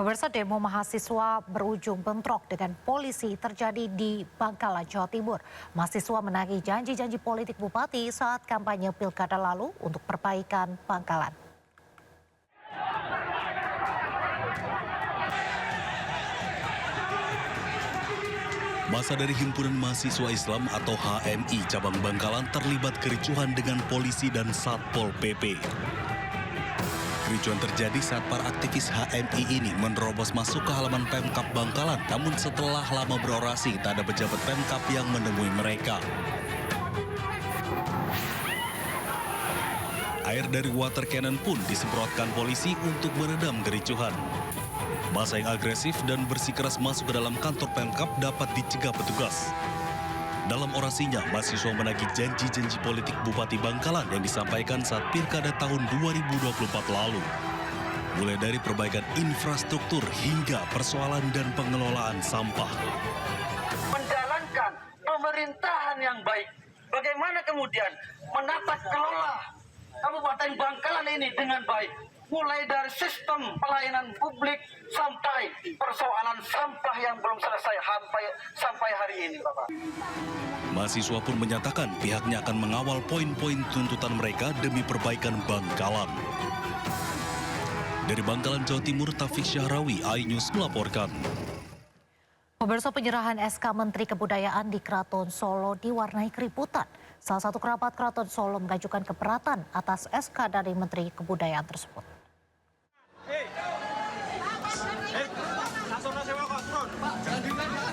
Pemirsa, demo mahasiswa berujung bentrok dengan polisi terjadi di Bangkalan, Jawa Timur. Mahasiswa menagih janji-janji politik bupati saat kampanye pilkada lalu untuk perbaikan Bangkalan. Masa dari Himpunan Mahasiswa Islam atau HMI Cabang Bangkalan terlibat kericuhan dengan polisi dan Satpol PP. Kericuhan terjadi saat para aktivis HMI ini menerobos masuk ke halaman Pemkab Bangkalan, namun setelah lama berorasi, tak ada pejabat Pemkab yang menemui mereka. Air dari water cannon pun disemprotkan polisi untuk meredam kericuhan. Massa yang agresif dan bersikeras masuk ke dalam kantor Pemkab dapat dicegah petugas. Dalam orasinya, mahasiswa menagih janji-janji politik Bupati Bangkalan yang disampaikan saat pilkada tahun 2024 lalu. Mulai dari perbaikan infrastruktur hingga persoalan dan pengelolaan sampah. Menjalankan pemerintahan yang baik. Bagaimana kemudian menata kelola Kabupaten Bangkalan ini dengan baik. Mulai dari sistem pelayanan publik sampai persoalan sampah yang belum selesai sampai hari ini, Bapak. Mahasiswa pun menyatakan pihaknya akan mengawal poin-poin tuntutan mereka demi perbaikan Bangkalan. Dari Bangkalan, Jawa Timur, Taufik Syahrawi, iNews melaporkan. Pemirsa, penyerahan SK Menteri Kebudayaan di Keraton Solo diwarnai keributan. Salah satu kerabat Keraton Solo mengajukan keberatan atas SK dari Menteri Kebudayaan tersebut.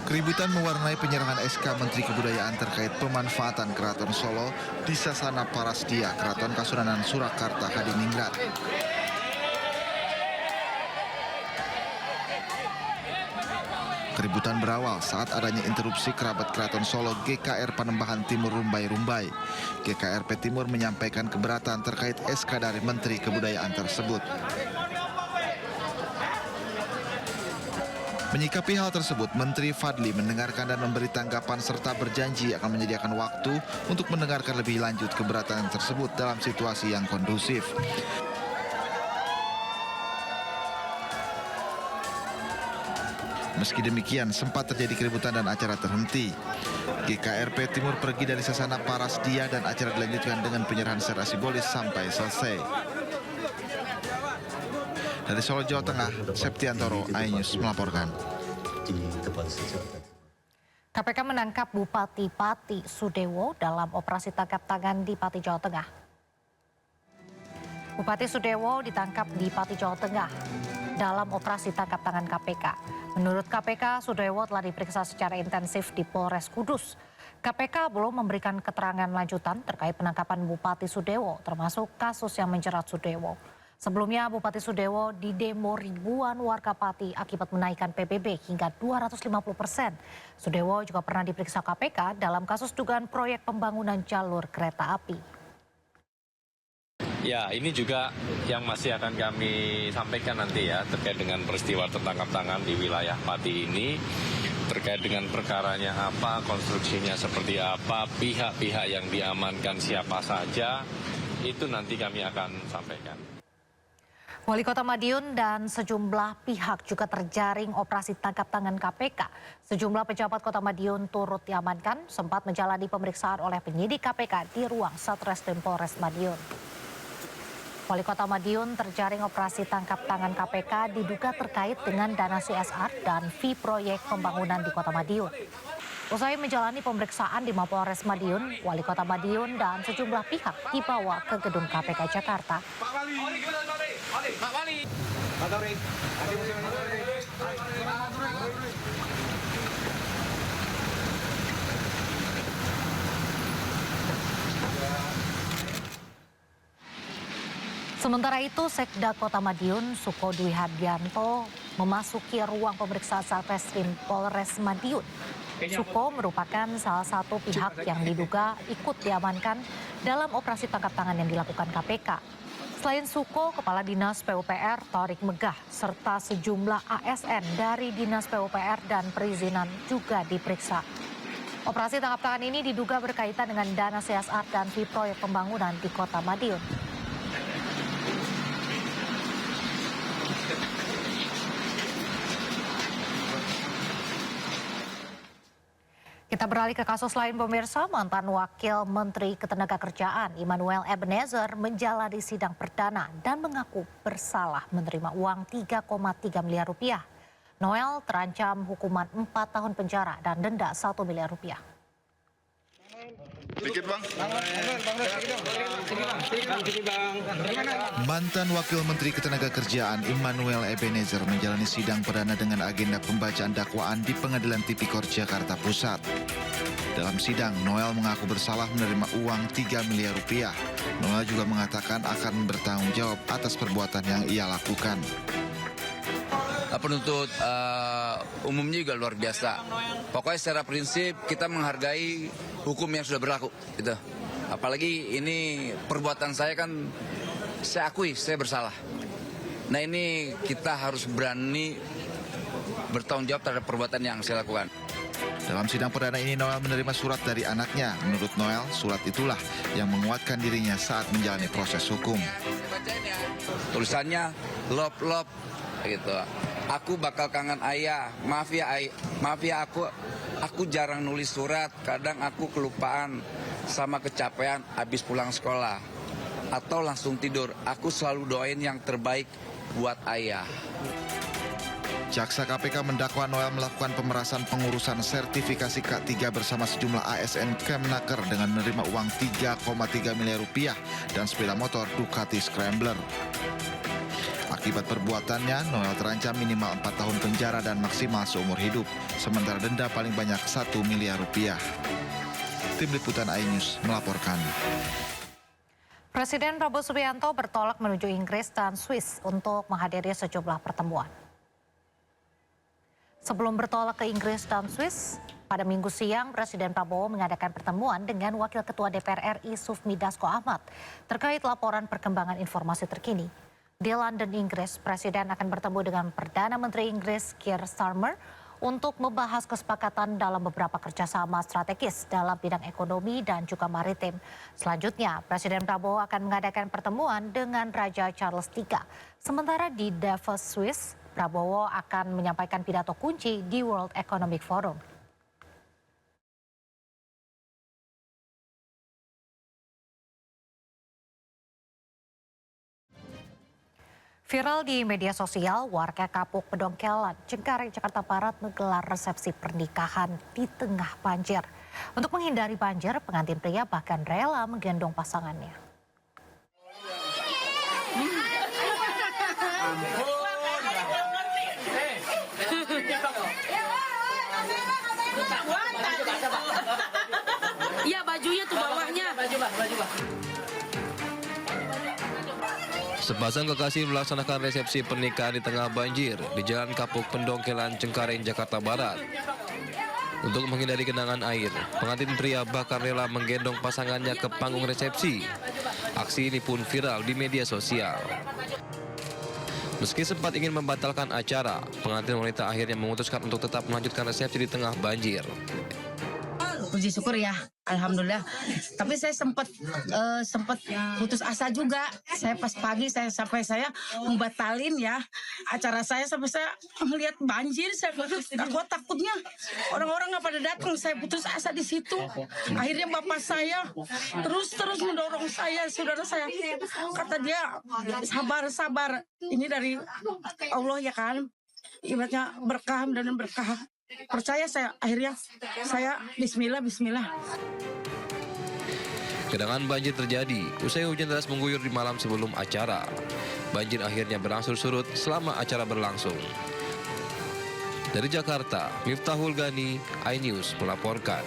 Keributan mewarnai penyerahan SK Menteri Kebudayaan terkait pemanfaatan Keraton Solo di Sasana Parasdia, Keraton Kasunanan Surakarta, Hadiningrat. Keributan berawal saat adanya interupsi kerabat Keraton Solo GKR Panembahan Timur Rumbai-Rumbai. GKRP Timur menyampaikan keberatan terkait SK dari Menteri Kebudayaan tersebut. Menyikapi hal tersebut, Menteri Fadli mendengarkan dan memberi tanggapan serta berjanji akan menyediakan waktu untuk mendengarkan lebih lanjut keberatan tersebut dalam situasi yang kondusif. Meski demikian, sempat terjadi keributan dan acara terhenti. GKRP Timur pergi dari Sasana Parasdia dan acara dilanjutkan dengan penyerahan secara simbolis sampai selesai. Dari Solo, Jawa Tengah, Septiantoro, iNews melaporkan. KPK menangkap Bupati Pati Sudewo dalam operasi tangkap tangan di Pati, Jawa Tengah. Bupati Sudewo ditangkap di Pati, Jawa Tengah dalam operasi tangkap tangan KPK. Menurut KPK, Sudewo telah diperiksa secara intensif di Polres Kudus. KPK belum memberikan keterangan lanjutan terkait penangkapan Bupati Sudewo, termasuk kasus yang menjerat Sudewo. Sebelumnya, Bupati Sudewo didemo ribuan warga Pati akibat menaikkan PBB hingga 250%. Sudewo juga pernah diperiksa KPK dalam kasus dugaan proyek pembangunan jalur kereta api. Ya, ini juga yang masih akan kami sampaikan nanti ya, terkait dengan peristiwa tertangkap tangan di wilayah Pati ini, terkait dengan perkaranya apa, konstruksinya seperti apa, pihak-pihak yang diamankan siapa saja, itu nanti kami akan sampaikan. Wali Kota Madiun dan sejumlah pihak juga terjaring operasi tangkap tangan KPK. Sejumlah pejabat Kota Madiun turut diamankan, sempat menjalani pemeriksaan oleh penyidik KPK di ruang Satreskrim Polres Madiun. Wali Kota Madiun terjaring operasi tangkap tangan KPK diduga terkait dengan dana CSR dan fee proyek pembangunan di Kota Madiun. Usai menjalani pemeriksaan di Mapolres Madiun, Wali Kota Madiun dan sejumlah pihak dibawa ke gedung KPK Jakarta. Pak Wali. Sementara itu, Sekda Kota Madiun, Suko Dwi Hadianto, memasuki ruang pemeriksaan Satreskrim Polres Madiun. Suko merupakan salah satu pihak yang diduga ikut diamankan dalam operasi tangkap tangan yang dilakukan KPK. Selain Suko, Kepala Dinas PUPR Thorik Megah serta sejumlah ASN dari Dinas PUPR dan Perizinan juga diperiksa. Operasi tangkap tangan ini diduga berkaitan dengan dana CSR dan fee proyek pembangunan di Kota Madiun. Kita beralih ke kasus lain pemirsa, mantan Wakil Menteri Ketenagakerjaan Immanuel Ebenezer menjalani sidang perdana dan mengaku bersalah menerima uang 3,3 miliar rupiah. Noel terancam hukuman 4 tahun penjara dan denda 1 miliar rupiah. Mantan Wakil Menteri Ketenagakerjaan Immanuel Ebenezer menjalani sidang perdana dengan agenda pembacaan dakwaan di Pengadilan Tipikor Jakarta Pusat. Dalam sidang, Noel mengaku bersalah menerima uang 3 miliar rupiah. Noel juga mengatakan akan bertanggung jawab atas perbuatan yang ia lakukan. Penuntut umumnya juga luar biasa. Pokoknya secara prinsip kita menghargai hukum yang sudah berlaku. Gitu. Apalagi ini perbuatan saya kan, saya akui saya bersalah. Nah ini kita harus berani bertanggung jawab terhadap perbuatan yang saya lakukan. Dalam sidang perdana ini Noel menerima surat dari anaknya. Menurut Noel, surat itulah yang menguatkan dirinya saat menjalani proses hukum. Tulisannya lop gitu. Aku bakal kangen ayah. Maaf ya aku jarang nulis surat. Kadang aku kelupaan sama kecapean habis pulang sekolah atau langsung tidur. Aku selalu doain yang terbaik buat ayah. Jaksa KPK mendakwa Noel melakukan pemerasan pengurusan sertifikasi K3 bersama sejumlah ASN Kemnaker dengan menerima uang 3,3 miliar rupiah dan sepeda motor Ducati Scrambler. Akibat perbuatannya, Noel terancam minimal 4 tahun penjara dan maksimal seumur hidup, sementara denda paling banyak 1 miliar rupiah. Tim Liputan iNews melaporkan. Presiden Prabowo Subianto bertolak menuju Inggris dan Swiss untuk menghadiri sejumlah pertemuan. Sebelum bertolak ke Inggris dan Swiss, pada Minggu siang Presiden Prabowo mengadakan pertemuan dengan Wakil Ketua DPR RI Sufmi Dasko Ahmad terkait laporan perkembangan informasi terkini. Di London, Inggris, Presiden akan bertemu dengan Perdana Menteri Inggris Keir Starmer untuk membahas kesepakatan dalam beberapa kerjasama strategis dalam bidang ekonomi dan juga maritim. Selanjutnya, Presiden Prabowo akan mengadakan pertemuan dengan Raja Charles III. Sementara di Davos, Swiss, Prabowo akan menyampaikan pidato kunci di World Economic Forum. Viral di media sosial, warga Kapuk Pedongkelan, Cengkareng, Jakarta Barat menggelar resepsi pernikahan di tengah banjir. Untuk menghindari banjir, pengantin pria bahkan rela menggendong pasangannya. Iya, bajunya tuh bawahnya. Sepasang kekasih melaksanakan resepsi pernikahan di tengah banjir di Jalan Kapuk Pendongkelan, Cengkareng, Jakarta Barat. Untuk menghindari genangan air, pengantin pria bahkan rela menggendong pasangannya ke panggung resepsi. Aksi ini pun viral di media sosial. Meski sempat ingin membatalkan acara, pengantin wanita akhirnya memutuskan untuk tetap melanjutkan resepsi di tengah banjir. Puji syukur ya, alhamdulillah. Tapi saya sempat putus asa juga. Saya pas pagi saya membatalin ya acara saya sampai saya melihat banjir. Saya takutnya orang-orang nggak pada datang. Saya putus asa di situ. Akhirnya bapak saya terus mendorong saya, saudara saya. Kata dia sabar. Ini dari Allah ya kan. Ibaratnya berkah dan berkah. Percaya saya, akhirnya saya bismillah. Genangan banjir terjadi usai hujan deras mengguyur di malam sebelum acara. Banjir akhirnya berangsur surut selama acara berlangsung. Dari Jakarta, Miftahul Gani, iNews melaporkan.